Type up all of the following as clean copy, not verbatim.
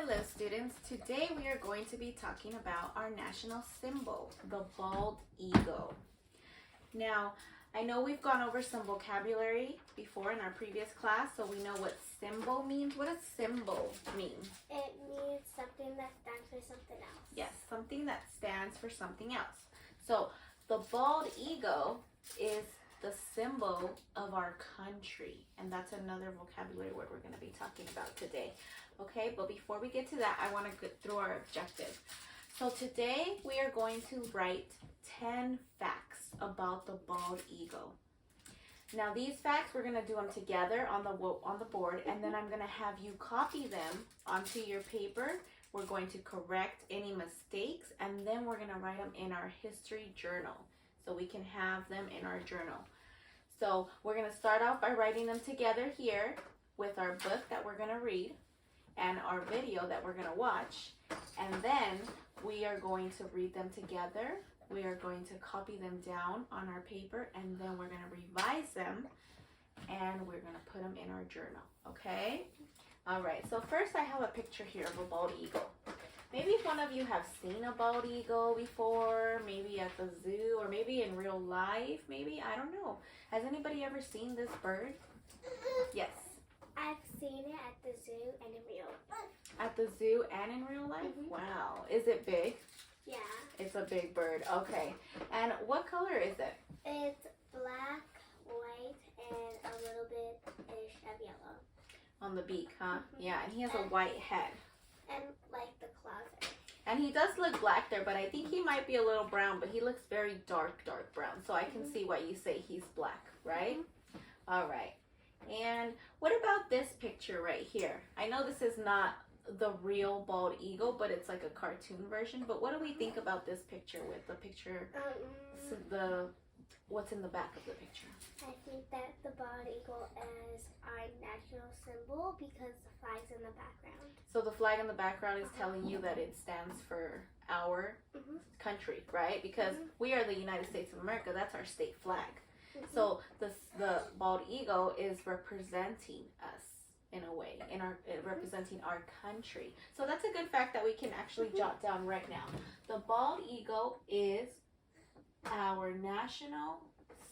Hello students, today we are going to be talking about our national symbol, the bald eagle. Now, I know we've gone over some vocabulary before in our previous class, so we know what symbol means. What does symbol mean? It means something that stands for something else. Yes, something that stands for something else. So, the bald eagle is the symbol of our country, and that's another vocabulary word we're going to be talking about today. Okay, but before we get to that, I want to get through our objective. So today we are going to write 10 facts about the bald eagle. Now these facts, we're going to do them together on the board, and then I'm going to have you copy them onto your paper. We're going to correct any mistakes, and then we're going to write them in our history journal so we can have them in our journal. So we're going to start off by writing them together here with our book that we're going to read and our video that we're going to watch, and then we are going to read them together. We are going to copy them down on our paper, and then we're going to revise them, and we're going to put them in our journal, okay? All right, so first I have a picture here of a bald eagle. Maybe one of you have seen a bald eagle before, maybe at the zoo, or maybe in real life, maybe, I don't know. Has anybody ever seen this bird? Yes. I've seen it at the zoo and in real life. At the zoo and in real life? Mhm. Wow. Is it big? Yeah. It's a big bird. Okay. And what color is it? It's black, white, and a little bit-ish of yellow. On the beak, huh? Mhm. Yeah, and he has a white head. And like the closet. And he does look black there, but I think he might be a little brown, but he looks very dark brown. So I can see why you say he's black, right? All right. And what about this picture right here? I know this is not the real bald eagle, but it's like a cartoon version. But what do we think about this picture with the picture, what's in the back of the picture? I think that the bald eagle is our national symbol because the flag's in the background. So the flag in the background is telling you that it stands for our country, right? Because we are the United States of America. That's our state flag. So the bald eagle is representing us in a way, representing our country. So that's a good fact that we can actually jot down right now. The bald eagle is our national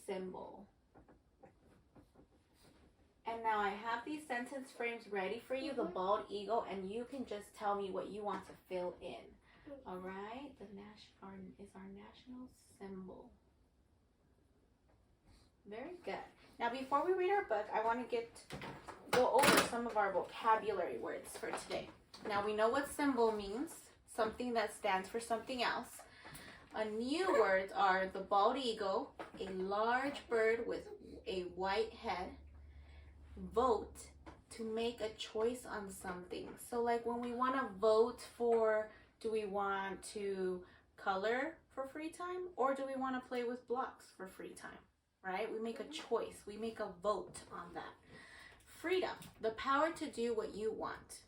symbol. And now I have these sentence frames ready for you, the bald eagle, and you can just tell me what you want to fill in. All right? Is our national symbol. Very good. Now, before we read our book, I want to go over some of our vocabulary words for today. Now, we know what symbol means, something that stands for something else. New words are the bald eagle, a large bird with a white head, vote, to make a choice on something. So, like when we want to vote for, do we want to color for free time, or do we want to play with blocks for free time? Right? We make a choice. We make a vote on that. Freedom, the power to do what you want.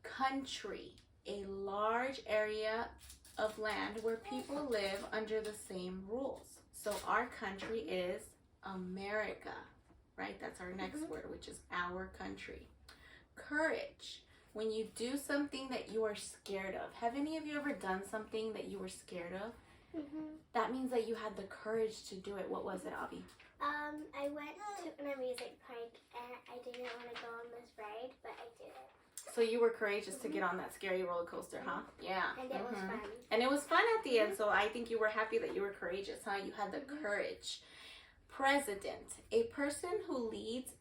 Country, a large area of land where people live under the same rules. So our country is America, right? That's our next word, which is our country. Courage, when you do something that you are scared of. Have any of you ever done something that you were scared of? That means that you had the courage to do it. What was it, Abby? I went to an amusement park and I didn't want to go on this ride, but I did it. So you were courageous to get on that scary roller coaster, huh? Yeah. And it was fun. And it was fun at the end, so I think you were happy that you were courageous, huh? You had the courage. President, a person who leads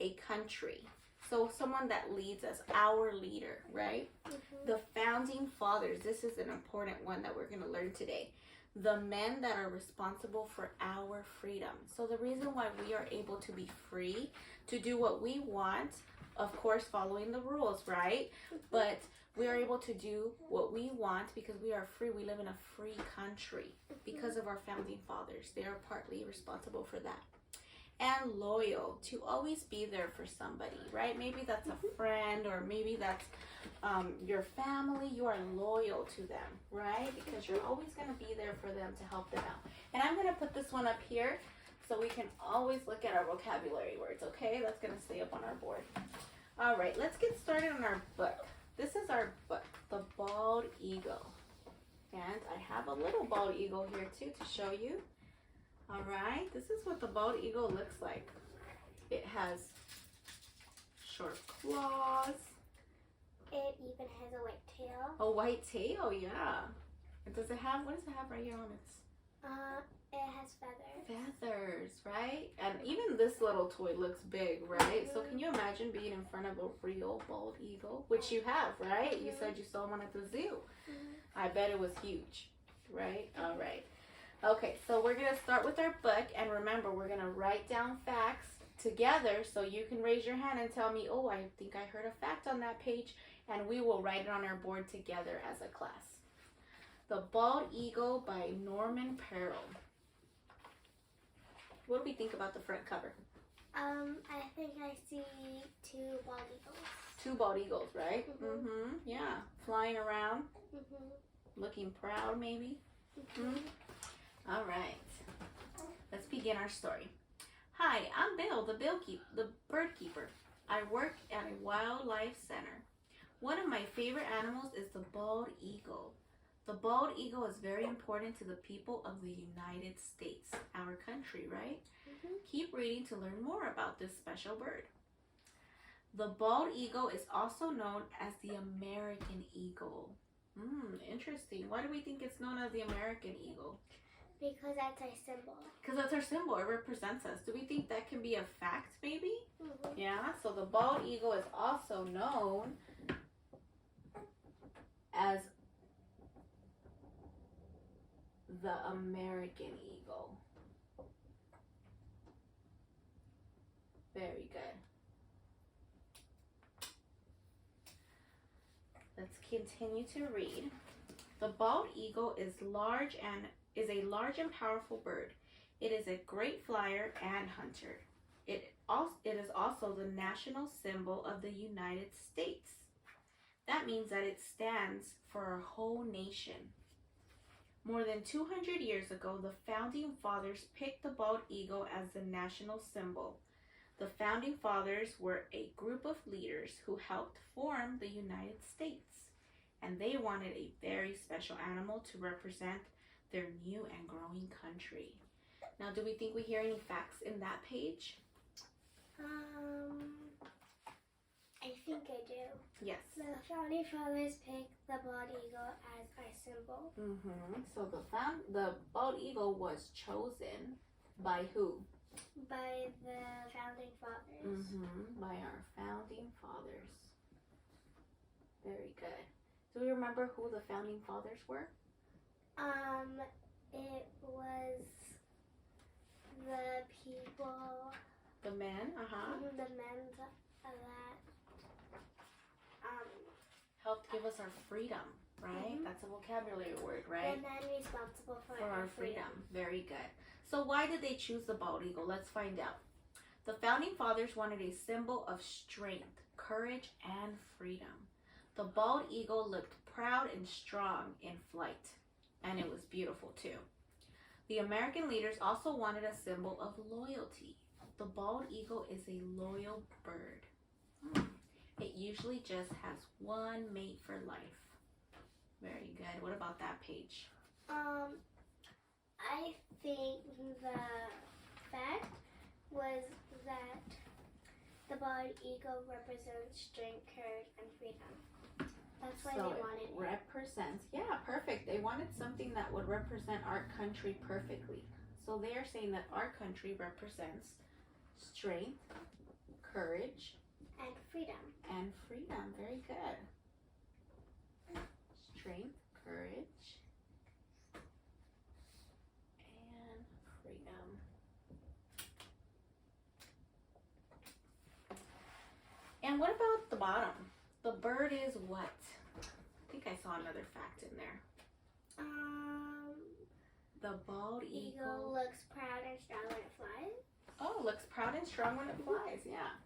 a country. So someone that leads us, our leader, right? The founding fathers, this is an important one that we're going to learn today. The men that are responsible for our freedom. So the reason why we are able to be free to do what we want, of course following the rules, right? But we are able to do what we want because we are free. We live in a free country because of our founding fathers. They are partly responsible for that. And loyal, to always be there for somebody, right? Maybe that's a friend, or maybe that's your family. You are loyal to them, right? Because you're always going to be there for them to help them out. And I'm going to put this one up here so we can always look at our vocabulary words, okay? That's going to stay up on our board. All right, let's get started on our book. this is the bald eagle. And I have a little bald eagle here too to show you. All right, this is what the bald eagle looks like. It has short claws. It even has a white tail. A white tail, yeah. And what does it have right here on its? It has feathers. Feathers, right? And even this little toy looks big, right? So can you imagine being in front of a real bald eagle? Which you have, right? You said you saw one at the zoo. I bet it was huge, right? All right. Okay, so we're going to start with our book. And remember, we're going to write down facts together so you can raise your hand and tell me, oh, I think I heard a fact on that page. And we will write it on our board together as a class. The Bald Eagle by Norman Pearl. What do we think about the front cover? I think I see two bald eagles. Two bald eagles, right? Yeah. Flying around, looking proud, maybe. All right. Let's begin our story. Hi, I'm Bill, the bird keeper. I work at a wildlife center. One of my favorite animals is the bald eagle. The bald eagle is very important to the people of the United States, our country, right? Keep reading to learn more about this special bird. The bald eagle is also known as the American eagle. Interesting. Why do we think it's known as the American eagle? Because that's our symbol. Because that's our symbol. It represents us. Do we think that can be a fact, maybe? Yeah. So the bald eagle is also known as the American eagle. Very good. Let's continue to read. The bald eagle is a large and powerful bird. It is a great flyer and hunter. It is also the national symbol of the United States. That means that it stands for our whole nation. More than 200 years ago, the founding fathers picked the bald eagle as the national symbol. The founding fathers were a group of leaders who helped form the United States, and they wanted a very special animal to represent their new and growing country. Now, do we think we hear any facts in that page? I think I do. Yes. The founding fathers picked the bald eagle as our symbol. So the bald eagle was chosen by who? By the founding fathers. By our founding fathers. Very good. Do we remember who the founding fathers were? It was the people. The men, The men that helped give us our freedom, right? That's a vocabulary word, right? The men responsible for our freedom. Very good. So why did they choose the bald eagle? Let's find out. The founding fathers wanted a symbol of strength, courage, and freedom. The bald eagle looked proud and strong in flight, and it was beautiful too. The American leaders also wanted a symbol of loyalty. The bald eagle is a loyal bird. It usually just has one mate for life. Very good. What about that page? I think the fact was that the bald eagle represents strength, courage, and freedom. That's why they wanted it. Represents, yeah, perfect. They wanted something that would represent our country perfectly. So they are saying that our country represents strength, courage, and freedom. And freedom. Very good. Strength, courage, and freedom. And what about the bottom? The bird is what? I think I saw another fact in there. The bald eagle looks proud and strong when it flies. Oh, looks proud and strong when it flies, yeah.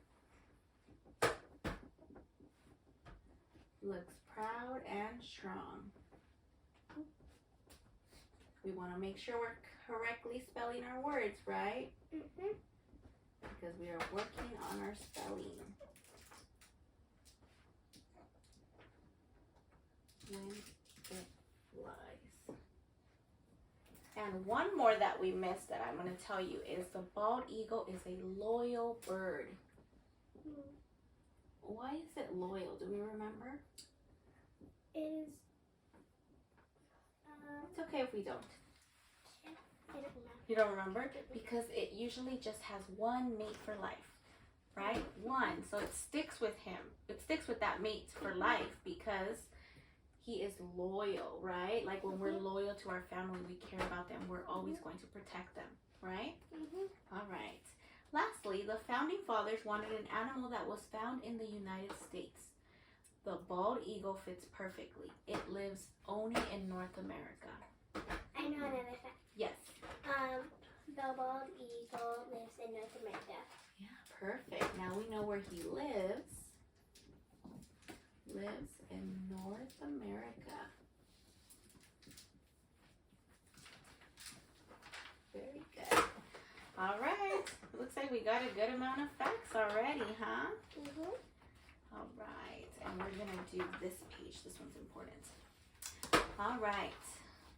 Looks proud and strong. We want to make sure we're correctly spelling our words, right? Because we are working on our spelling. when it flies. And one more that we missed that I'm going to tell you is the bald eagle is a loyal bird. Why is it loyal? Do we remember? It is. It's okay if we don't. I don't know. You don't remember? Because it usually just has one mate for life, right? One. So it sticks with him. It sticks with that mate for life because he is loyal, right? Like when we're loyal to our family, we care about them. We're always going to protect them, right? All right. Lastly, the founding fathers wanted an animal that was found in the United States. The bald eagle fits perfectly. It lives only in North America. I know another fact. Yes. The bald eagle lives in North America. Yeah, perfect. Now we know where he lives. Lives in North America. Very good. All right. Looks like we got a good amount of facts already, huh? All right. And we're going to do this page. This one's important. All right.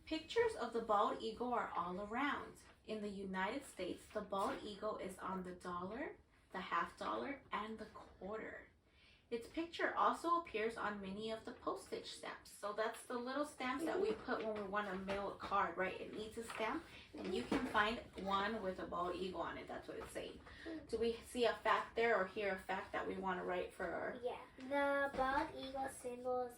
Pictures of the bald eagle are all around. In the United States, the bald eagle is on the dollar, the half dollar, and the quarter. Its picture also appears on many of the postage stamps. So that's the little stamps that we put when we want to mail a card, right? It needs a stamp, and you can find one with a bald eagle on it. That's what it's saying. Do we see a fact there or hear a fact that we want to write for our... Yeah. The bald eagle symbol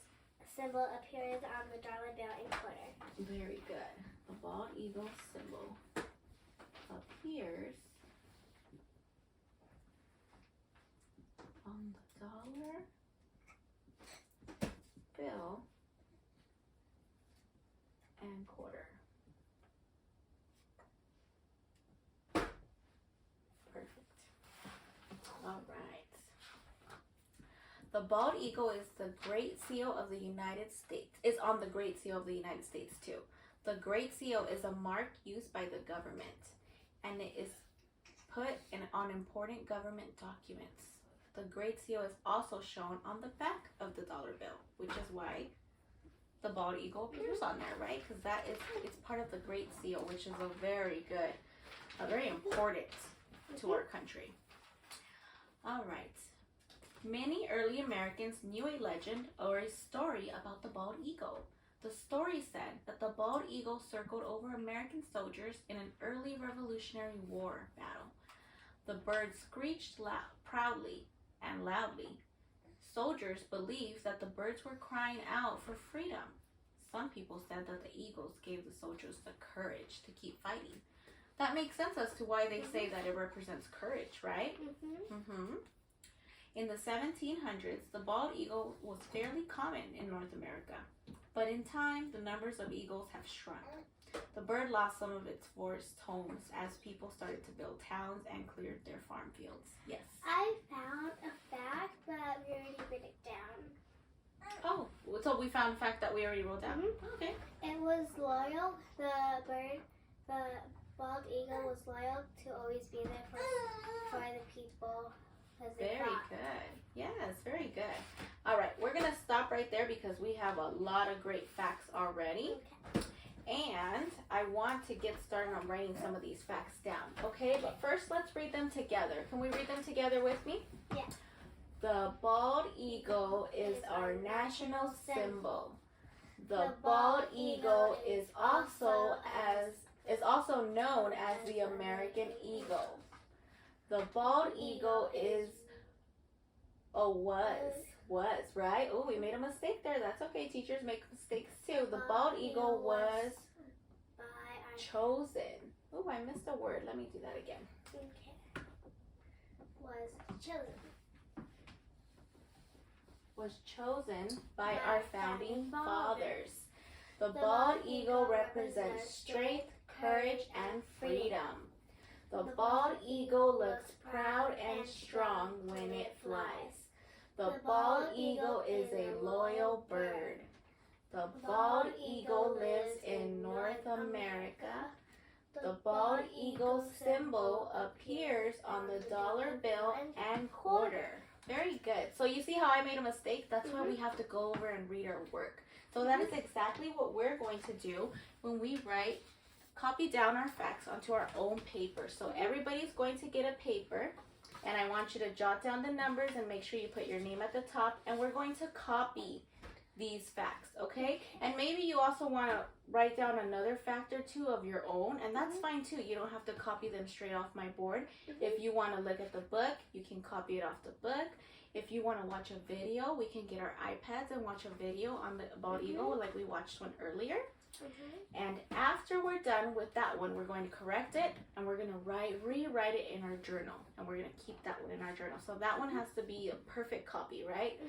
appears on the dollar bill and quarter. Very good. The bald eagle symbol appears on the dollar bill and quarter. Perfect. All right. The bald eagle is the Great Seal of the United States. Is on the Great Seal of the United States too. The Great Seal is a mark used by the government, and it is put on important government documents. The Great Seal is also shown on the back of the dollar bill, which is why the bald eagle appears on there, right? Because it's part of the Great Seal, which is very important to our country. All right. Many early Americans knew a legend or a story about the bald eagle. The story said that the bald eagle circled over American soldiers in an early Revolutionary War battle. The bird screeched proudly and loudly. Soldiers believed that the birds were crying out for freedom. Some people said that the eagles gave the soldiers the courage to keep fighting. That makes sense as to why they say that it represents courage, right? In the 1700s, the bald eagle was fairly common in North America. But in time, the numbers of eagles have shrunk. The bird lost some of its forest homes as people started to build towns and cleared their farm fields. Yes. I found a fact, but we already wrote it down. Oh, so we found a fact that we already wrote down? Okay. It was loyal. The bald eagle was loyal to always be there for the people. Very good. Yes, very good. All right, we're going to stop right there because we have a lot of great facts already. Okay. And I want to get started on writing some of these facts down. Okay, but first let's read them together. Can we read them together with me? Yeah. The bald eagle is our national symbol. The bald eagle is also known as the American eagle. The bald eagle is was, right? Oh, we made a mistake there. That's okay. Teachers make mistakes too. The bald eagle was chosen. Oh, I missed a word. Let me do that again. Okay. Was chosen. Was chosen by our founding fathers. The bald eagle represents strength, courage, and freedom. The bald eagle looks proud and strong when it flies. The bald eagle is a loyal bird. The bald eagle lives in North America. The bald eagle symbol appears on the dollar bill and quarter. Very good. So you see how I made a mistake? That's why we have to go over and read our work. So that is exactly what we're going to do when we write, copy down our facts onto our own paper. So everybody's going to get a paper, and I want you to jot down the numbers and make sure you put your name at the top, and we're going to copy these facts, okay? And maybe you also want to write down another fact or two of your own, and that's fine too. You don't have to copy them straight off my board. If you want to look at the book, you can copy it off the book. If you want to watch a video, we can get our iPads and watch a video on the bald eagle like we watched one earlier. And after we're done with that one, we're going to correct it, and we're going to rewrite it in our journal, and we're going to keep that one in our journal. So that one has to be a perfect copy, right?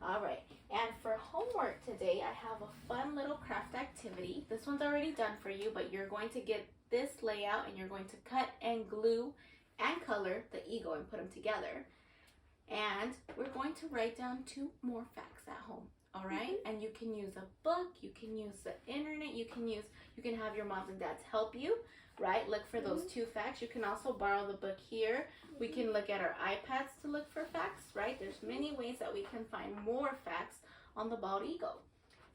All right. And for homework today, I have a fun little craft activity. This one's already done for you, but you're going to get this layout, and you're going to cut and glue and color the eagle and put them together. And we're going to write down 2 more facts at home. All right, and you can use a book, you can use the internet, you can have your moms and dads help you, right? Look for those 2 facts. You can also borrow the book here. We can look at our iPads to look for facts, right? There's many ways that we can find more facts on the bald eagle.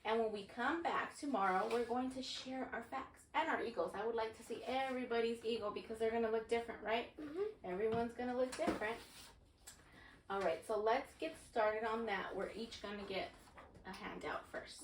And when we come back tomorrow, we're going to share our facts and our eagles. I would like to see everybody's eagle because they're going to look different, right? Everyone's going to look different. All right, so let's get started on that. We're each going to get a handout first.